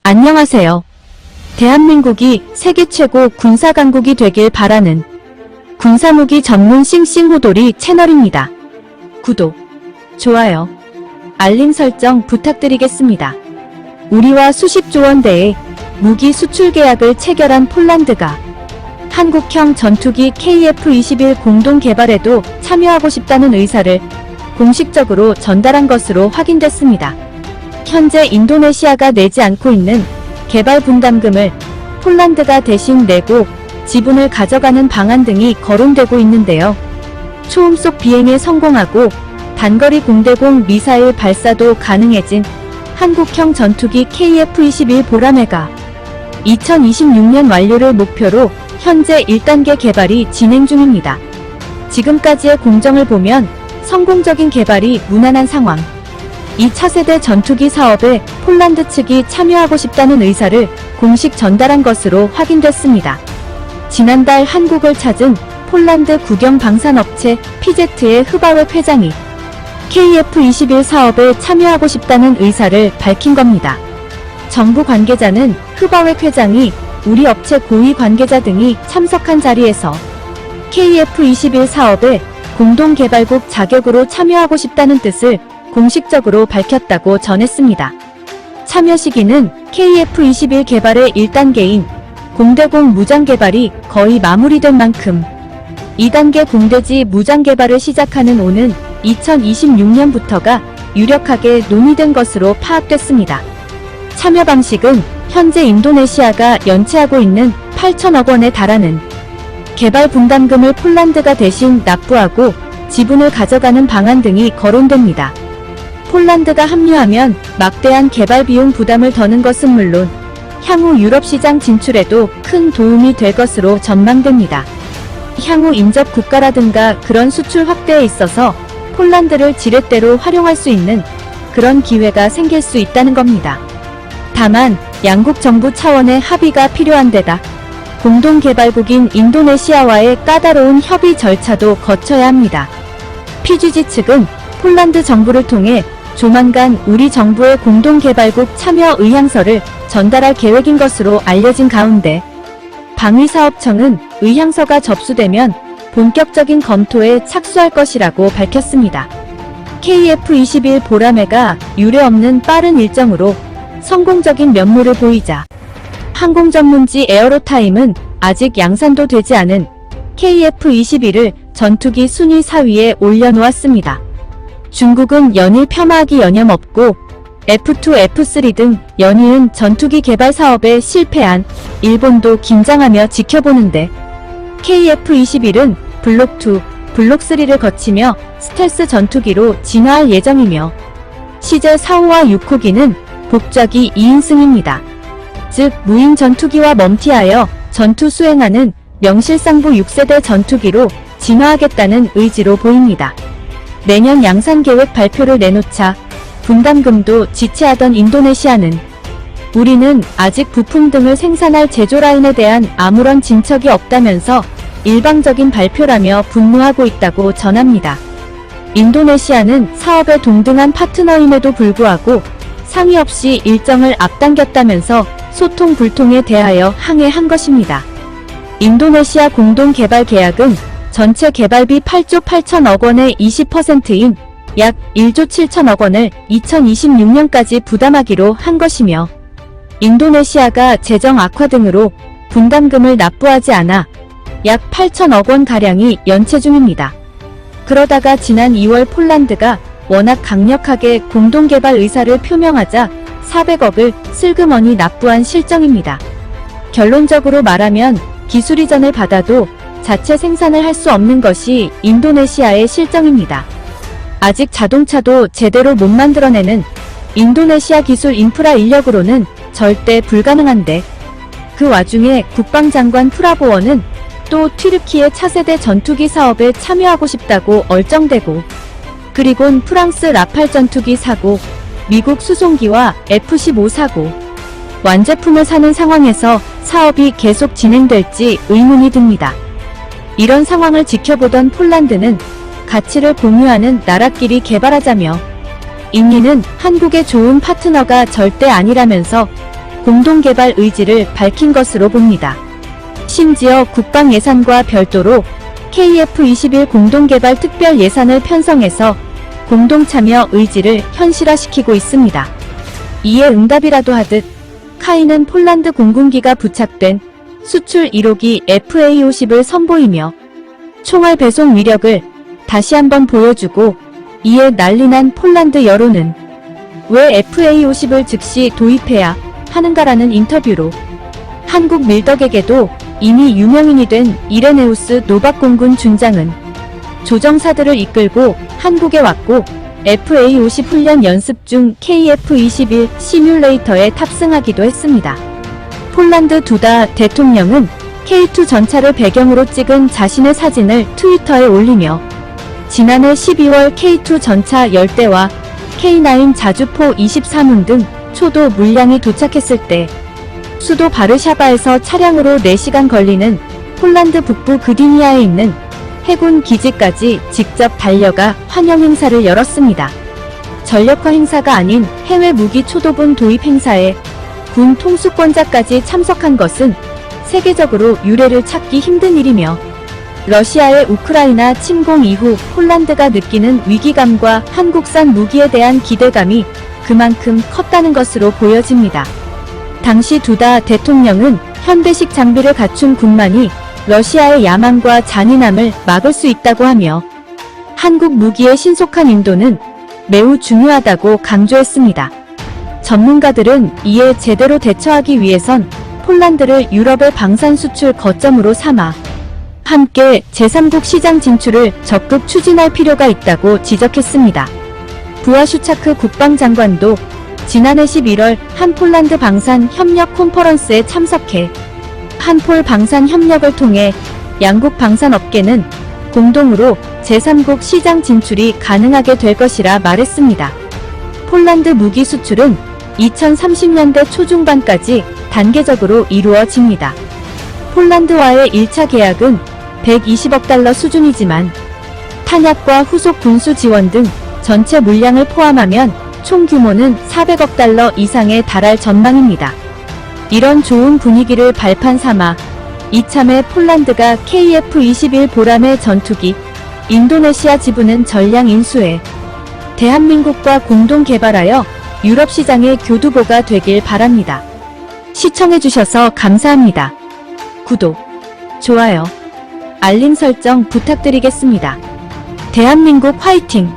안녕하세요. 대한민국이 세계 최고 군사강국이 되길 바라는 군사무기 전문 싱싱호돌이 채널입니다. 구독, 좋아요, 알림 설정 부탁드리겠습니다. 우리와 수십조 원대의 무기 수출 계약을 체결한 폴란드가 한국형 전투기 KF-21 공동 개발에도 참여하고 싶다는 의사를 공식적으로 전달한 것으로 확인됐습니다. 현재 인도네시아가 내지 않고 있는 개발 분담금을 폴란드가 대신 내고 지분을 가져가는 방안 등이 거론되고 있는데요. 초음속 비행에 성공하고 단거리 공대공 미사일 발사도 가능해진 한국형 전투기 KF-21 보라매가 2026년 완료를 목표로 현재 1단계 개발이 진행 중입니다. 지금까지의 공정을 보면 성공적인 개발이 무난한 상황. 이 차세대 전투기 사업에 폴란드 측이 참여하고 싶다는 의사를 공식 전달한 것으로 확인됐습니다. 지난달 한국을 찾은 폴란드 국영 방산업체 피제트의 흐바웻 회장이 KF-21 사업에 참여하고 싶다는 의사를 밝힌 겁니다. 정부 관계자는 흐바웻 회장이 우리 업체 고위 관계자 등이 참석한 자리에서 KF-21 사업에 공동개발국 자격으로 참여하고 싶다는 뜻을 공식적으로 밝혔다고 전했습니다. 참여 시기는 KF-21 개발의 1단계인 공대공 무장 개발이 거의 마무리된 만큼 2단계 공대지 무장 개발을 시작하는 오는 2026년부터가 유력하게 논의된 것으로 파악됐습니다. 참여 방식은 현재 인도네시아가 연체하고 있는 8천억 원에 달하는 개발 분담금을 폴란드가 대신 납부하고 지분을 가져가는 방안 등이 거론됩니다. 폴란드가 합류하면 막대한 개발 비용 부담을 더는 것은 물론 향후 유럽 시장 진출에도 큰 도움이 될 것으로 전망됩니다. 향후 인접 국가라든가 그런 수출 확대에 있어서 폴란드를 지렛대로 활용할 수 있는 그런 기회가 생길 수 있다는 겁니다. 다만 양국 정부 차원의 합의가 필요한 데다 공동개발국인 인도네시아와의 까다로운 협의 절차도 거쳐야 합니다. PGG 측은 폴란드 정부를 통해 조만간 우리 정부의 공동개발국 참여 의향서를 전달할 계획인 것으로 알려진 가운데 방위사업청은 의향서가 접수되면 본격적인 검토에 착수할 것이라고 밝혔습니다. KF-21 보라매가 유례없는 빠른 일정으로 성공적인 면모를 보이자 항공전문지 에어로타임은 아직 양산도 되지 않은 KF-21을 전투기 순위 4위에 올려놓았습니다. 중국은 연일 폄하하기 여념없고 F2, F3 등 연이은 전투기 개발 사업에 실패한 일본도 긴장하며 지켜보는데 KF-21은 블록2, 블록3를 거치며 스텔스 전투기로 진화할 예정이며 시제 4호와 6호기는 복좌기 2인승입니다. 즉 무인 전투기와 멀티하여 전투 수행하는 명실상부 6세대 전투기로 진화하겠다는 의지로 보입니다. 내년 양산 계획 발표를 내놓자 분담금도 지체하던 인도네시아는 우리는 아직 부품 등을 생산할 제조 라인에 대한 아무런 진척이 없다면서 일방적인 발표라며 분노하고 있다고 전합니다. 인도네시아는 사업에 동등한 파트너임에도 불구하고 상의 없이 일정을 앞당겼다면서 소통 불통에 대하여 항의한 것입니다. 인도네시아 공동개발 계약은 전체 개발비 8조 8천억 원의 20%인 약 1조 7천억 원을 2026년까지 부담하기로 한 것이며 인도네시아가 재정 악화 등으로 분담금을 납부하지 않아 약 8천억 원가량이 연체 중입니다. 그러다가 지난 2월 폴란드가 워낙 강력하게 공동개발 의사를 표명하자 400억을 슬그머니 납부한 실정입니다. 결론적으로 말하면 기술 이전을 받아도 자체 생산을 할 수 없는 것이 인도네시아의 실정입니다. 아직 자동차도 제대로 못 만들어내는 인도네시아 기술 인프라 인력으로는 절대 불가능한데 그 와중에 국방장관 프라보워는 또 튀르키예 차세대 전투기 사업에 참여하고 싶다고 얼쩡대고 그리곤 프랑스 라팔 전투기 사고 미국 수송기와 F-15 사고 완제품을 사는 상황에서 사업이 계속 진행될지 의문이 듭니다. 이런 상황을 지켜보던 폴란드는 가치를 공유하는 나라끼리 개발하자며 인민은 한국의 좋은 파트너가 절대 아니라면서 공동개발 의지를 밝힌 것으로 봅니다. 심지어 국방 예산과 별도로 KF-21 공동개발 특별 예산을 편성해서 공동참여 의지를 현실화시키고 있습니다. 이에 응답이라도 하듯 카이는 폴란드 공군기가 부착된 수출 1호기 FA-50을 선보이며 총알 배송 위력을 다시 한번 보여주고, 이에 난리난 폴란드 여론은 왜 FA-50을 즉시 도입해야 하는가라는 인터뷰로 한국 밀덕에게도 이미 유명인이 된 이레네우스 노박 공군 준장은 조정사들을 이끌고 한국에 왔고 FA-50 훈련 연습 중 KF-21 시뮬레이터에 탑승하기도 했습니다. 폴란드 두다 대통령은 K2 전차를 배경으로 찍은 자신의 사진을 트위터에 올리며 지난해 12월 K2 전차 10대와 K9 자주포 23문 등 초도 물량이 도착했을 때 수도 바르샤바에서 차량으로 4시간 걸리는 폴란드 북부 그디니아에 있는 해군 기지까지 직접 달려가 환영 행사를 열었습니다. 전력화 행사가 아닌 해외 무기 초도분 도입 행사에 군 통수권자까지 참석한 것은 세계적으로 유례를 찾기 힘든 일이며, 러시아의 우크라이나 침공 이후 폴란드가 느끼는 위기감과 한국산 무기에 대한 기대감이 그만큼 컸다는 것으로 보여집니다. 당시 두다 대통령은 현대식 장비를 갖춘 군만이 러시아의 야망과 잔인함을 막을 수 있다고 하며 한국 무기의 신속한 인도는 매우 중요하다고 강조했습니다. 전문가들은 이에 제대로 대처하기 위해선 폴란드를 유럽의 방산 수출 거점으로 삼아 함께 제3국 시장 진출을 적극 추진할 필요가 있다고 지적했습니다. 부아슈차크 국방장관도 지난해 11월 한 폴란드 방산 협력 콘퍼런스에 참석해 한폴 방산 협력을 통해 양국 방산업계는 공동으로 제3국 시장 진출이 가능하게 될 것이라 말했습니다. 폴란드 무기 수출은 2030년대 초중반까지 단계적으로 이루어집니다. 폴란드와의 1차 계약은 120억 달러 수준이지만 탄약과 후속 군수 지원 등 전체 물량을 포함하면 총 규모는 400억 달러 이상에 달할 전망입니다. 이런 좋은 분위기를 발판 삼아 이참에 폴란드가 KF-21 보람의 전투기 인도네시아 지부는 전량 인수해 대한민국과 공동 개발하여 유럽 시장의 교두보가 되길 바랍니다. 시청해주셔서 감사합니다. 구독, 좋아요, 알림 설정 부탁드리겠습니다. 대한민국 화이팅!